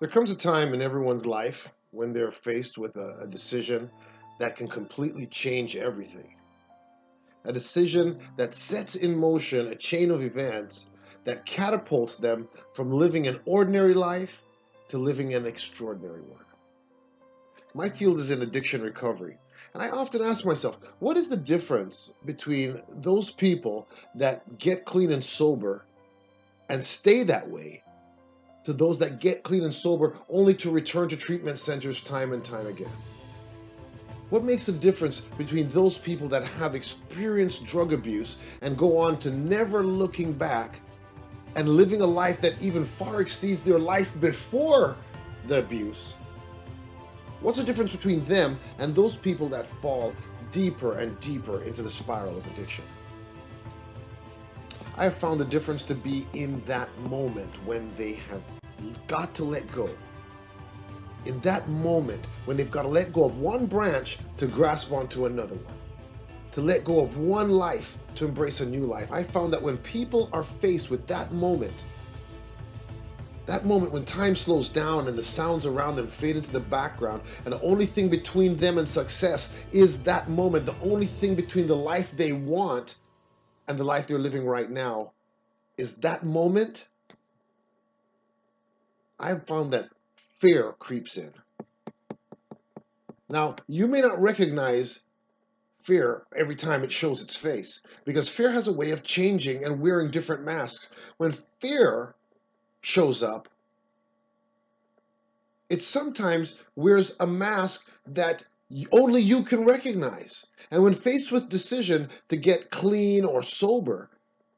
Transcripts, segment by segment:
There comes a time in everyone's life when they're faced with a decision that can completely change everything. A decision that sets in motion a chain of events that catapults them from living an ordinary life to living an extraordinary one. My field is in addiction recovery, and I often ask myself, what is the difference between those people that get clean and sober and stay that way to those that get clean and sober only to return to treatment centers time and time again? What makes the difference between those people that have experienced drug abuse and go on to never looking back and living a life that even far exceeds their life before the abuse? What's the difference between them and those people that fall deeper and deeper into the spiral of addiction? I have found the difference to be in that moment when they have got to let go. In that moment when they've got to let go of one branch to grasp onto another one, to let go of one life to embrace a new life. I found that when people are faced with that moment when time slows down and the sounds around them fade into the background, and the only thing between them and success is that moment, the only thing between the life they want and the life they're living right now is that moment, I've found that fear creeps in. Now, you may not recognize fear every time it shows its face, because fear has a way of changing and wearing different masks. When fear shows up, it sometimes wears a mask that only you can recognize. And when faced with decision to get clean or sober,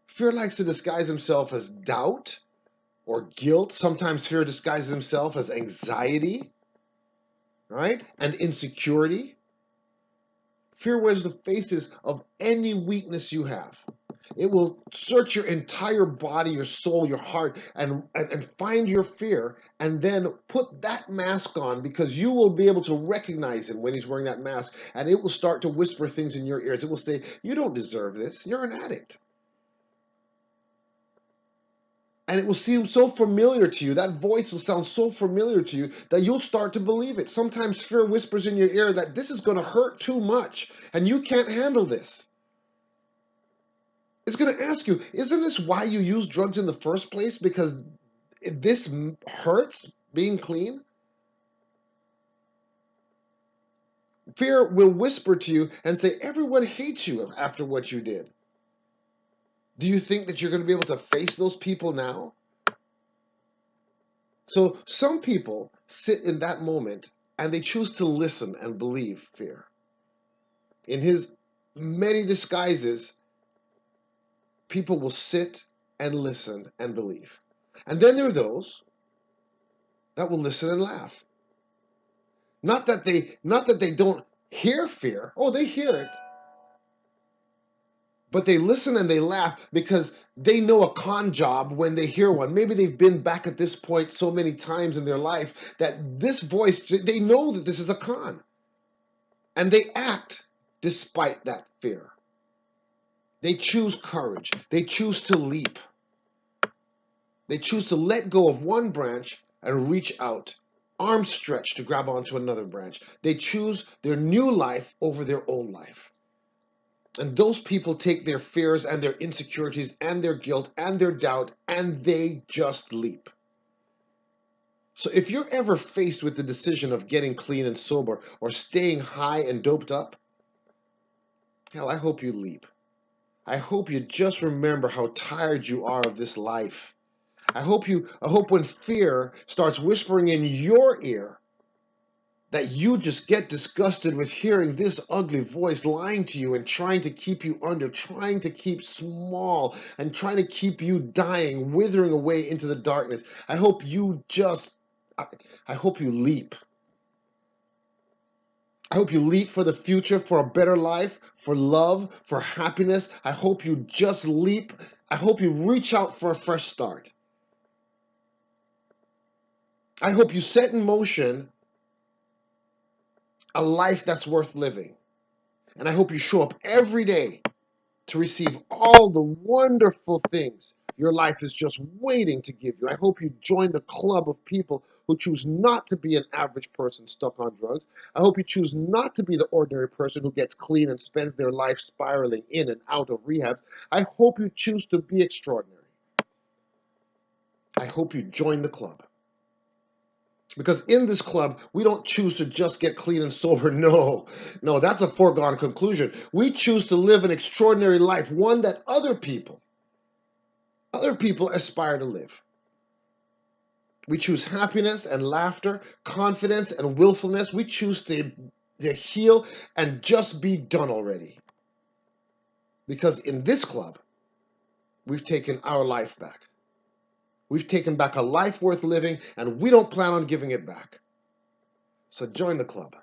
fear likes to disguise himself as doubt or guilt. Sometimes fear disguises himself as anxiety, right? And insecurity. Fear wears the faces of any weakness you have. It will search your entire body, your soul, your heart, and find your fear, and then put that mask on, because you will be able to recognize him when he's wearing that mask, and it will start to whisper things in your ears. It will say, you don't deserve this. You're an addict. And it will seem so familiar to you. That voice will sound so familiar to you that you'll start to believe it. Sometimes fear whispers in your ear that this is going to hurt too much, and you can't handle this. It's going to ask you, isn't this why you use drugs in the first place? Because this hurts, being clean? Fear will whisper to you and say, everyone hates you after what you did. Do you think that you're going to be able to face those people now? So some people sit in that moment and they choose to listen and believe fear. In his many disguises, people will sit and listen and believe. And then there are those that will listen and laugh. Not that they don't hear fear. Oh, they hear it. But they listen and they laugh because they know a con job when they hear one. Maybe they've been back at this point so many times in their life that this voice, they know that this is a con. And they act despite that fear. They choose courage. They choose to leap. They choose to let go of one branch and reach out, arms stretched to grab onto another branch. They choose their new life over their old life. And those people take their fears and their insecurities and their guilt and their doubt, and they just leap. So if you're ever faced with the decision of getting clean and sober or staying high and doped up, hell, I hope you leap. I hope you just remember how tired you are of this life. I hope when fear starts whispering in your ear that you just get disgusted with hearing this ugly voice lying to you and trying to keep you under, trying to keep small and trying to keep you dying, withering away into the darkness. I hope you leap. I hope you leap for the future, for a better life, for love, for happiness. I hope you just leap. I hope you reach out for a fresh start. I hope you set in motion a life that's worth living. And I hope you show up every day to receive all the wonderful things your life is just waiting to give you. I hope you join the club of people who choose not to be an average person stuck on drugs. I hope you choose not to be the ordinary person who gets clean and spends their life spiraling in and out of rehab. I hope you choose to be extraordinary. I hope you join the club. Because in this club, we don't choose to just get clean and sober. No, that's a foregone conclusion. We choose to live an extraordinary life, one that other people aspire to live. We choose happiness and laughter, confidence and willfulness. We choose to heal and just be done already. Because in this club, we've taken our life back. We've taken back a life worth living, and we don't plan on giving it back. So join the club.